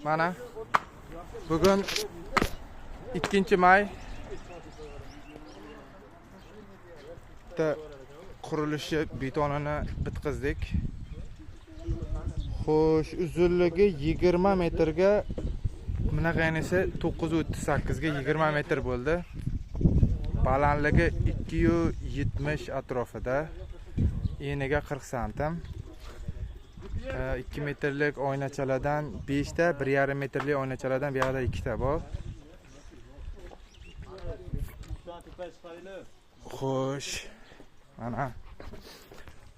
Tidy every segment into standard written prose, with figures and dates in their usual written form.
Mana bugun 2-may qurilishi betonini bitkizdik. Xo'sh, uzunligi 20 metrga, bunaqanisi 9.38 ga 20 metr bo'ldi. Balandligi 270 atrofida. Eniga 40 santim. 2 metrlik oynachalardan 5 ta, 1,5 metrlik oynachalardan bu yerda 2 ta bor. Xo'sh, mana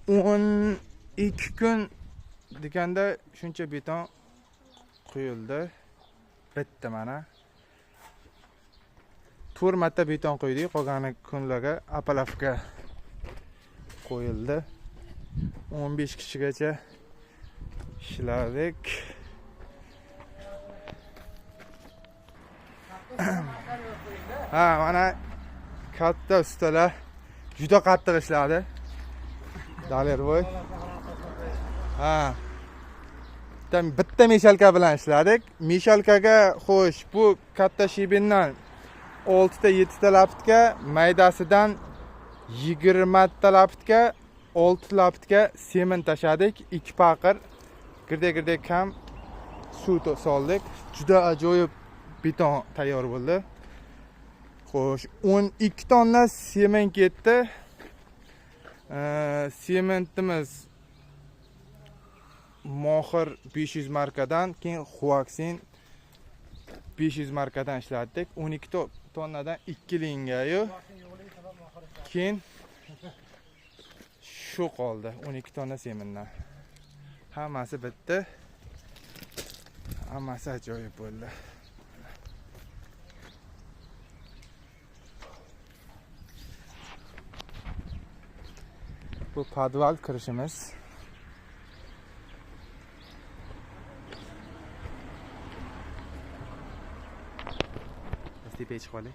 12 kun deganda shuncha beton quyildi. Bitta mana 4 marta beton quydik, qolgani kunlarga apalavka qo'yildi. 15 kishigacha ishladik. Ha, mana katta ustalar juda qattiq ishladi. Dalervoy. Ha. Bitta meshalka bilan ishladik. Meshalkaga xo'sh, bu katta shibindan 6 ta 7 ta lapitka, maydasidan 20 ta lapitka, 6 lapitka sement tashadik. 2 paqir girda kam suv soldik. Juda ajoyib beton tayyor bo'ldi. Xo'sh, 12 tonna sement ketdi. Sementimiz Mohir 500 markadan, keyin Huaxin 500 markadan ishlatdik. 12 tonnadan 2 lingayu. Keyin shu qoldi 12 tonna sementdan. Hammasi bitdi. Hammasi ajoyib bo'ldi. Bu podval kirishimiz. Tepaga chiqib olay.